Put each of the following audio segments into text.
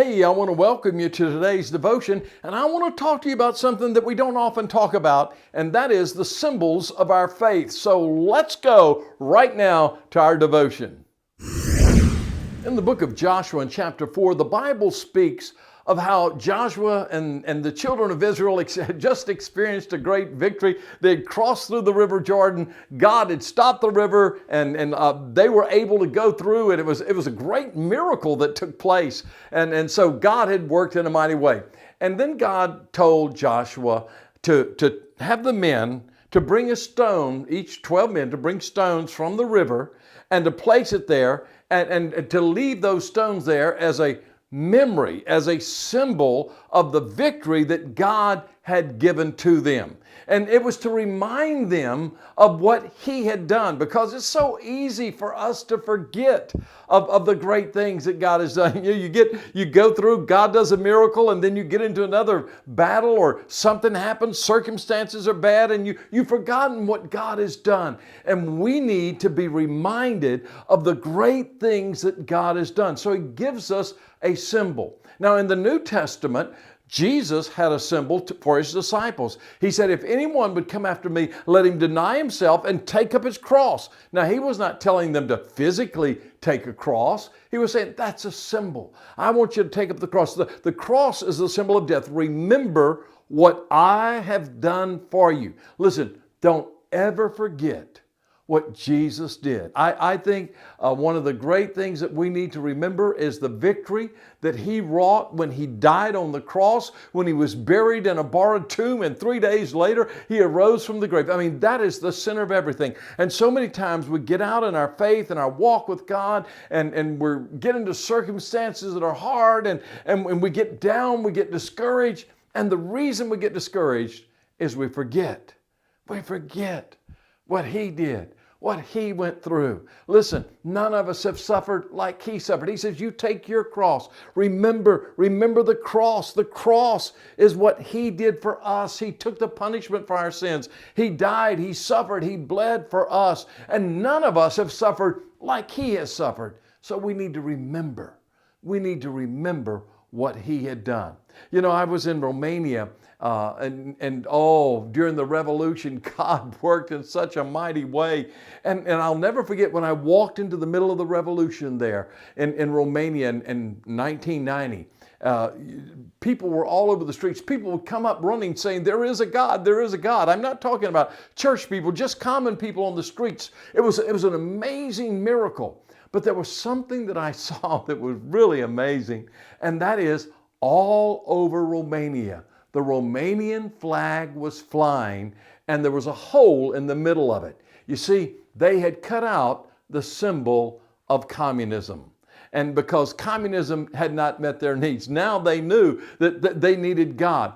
Hey, I want to welcome you to today's devotion, and I want to talk to you about something that we don't often talk about, and that is the symbols of our faith. So let's go right now to our devotion. In the book of Joshua in chapter 4, the Bible speaks of how Joshua and the children of Israel had just experienced a great victory. They had crossed through the river Jordan. God had stopped the river and they were able to go through, and it was a great miracle that took place. And so God had worked in a mighty way. And then God told Joshua to have the men to bring a stone, each 12 men to bring stones from the river and to place it there and to leave those stones there as a memory, as a symbol of the victory that God had given to them. And it was to remind them of what He had done, because it's so easy for us to forget of the great things that God has done. You go through, God does a miracle, and then you get into another battle or something happens, circumstances are bad, and you've forgotten what God has done. And we need to be reminded of the great things that God has done. So He gives us a symbol. Now in the New Testament, Jesus had a symbol for His disciples. He said, if anyone would come after me, let him deny himself and take up his cross. Now, He was not telling them to physically take a cross. He was saying, that's a symbol. I want you to take up the cross. The cross is the symbol of death. Remember what I have done for you. Listen, don't ever forget what Jesus did. I think one of the great things that we need to remember is the victory that He wrought when He died on the cross, when He was buried in a borrowed tomb, and 3 days later He arose from the grave. I mean, that is the center of everything. And so many times we get out in our faith and our walk with God, and we're getting into circumstances that are hard, and when we get down, we get discouraged. And the reason we get discouraged is we forget. We forget what He did, what He went through. Listen, none of us have suffered like He suffered. He says, you take your cross. Remember the cross. The cross is what He did for us. He took the punishment for our sins. He died, He suffered, He bled for us. And none of us have suffered like He has suffered. So we need to remember. We need to remember what He had done. You know, I was in Romania during the revolution, God worked in such a mighty way. And I'll never forget when I walked into the middle of the revolution there in Romania in 1990. People were all over the streets. People would come up running saying, there is a God, there is a God. I'm not talking about church people, just common people on the streets. It was an amazing miracle. But there was something that I saw that was really amazing, and that is all over Romania, the Romanian flag was flying, and there was a hole in the middle of it. You see, they had cut out the symbol of communism. And because communism had not met their needs, now they knew that they needed God.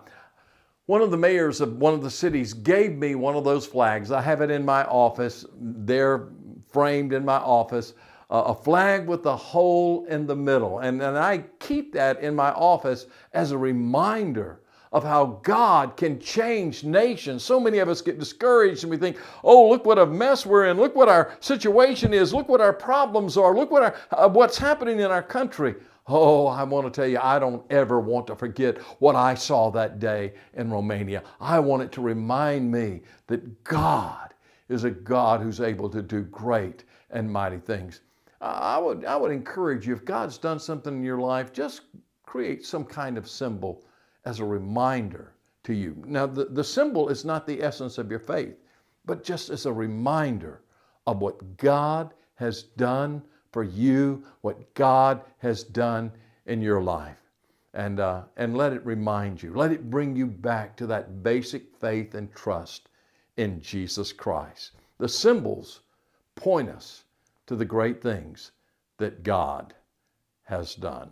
One of the mayors of one of the cities gave me one of those flags. I have it in my office, there framed in my office. A flag with a hole in the middle. And I keep that in my office as a reminder of how God can change nations. So many of us get discouraged and we think, oh, look what a mess we're in. Look what our situation is. Look what our problems are. Look what what's happening in our country. Oh, I want to tell you, I don't ever want to forget what I saw that day in Romania. I want it to remind me that God is a God who's able to do great and mighty things. I would encourage you, if God's done something in your life, just create some kind of symbol as a reminder to you. Now, the symbol is not the essence of your faith, but just as a reminder of what God has done for you, what God has done in your life. And let it remind you, let it bring you back to that basic faith and trust in Jesus Christ. The symbols point us to the great things that God has done.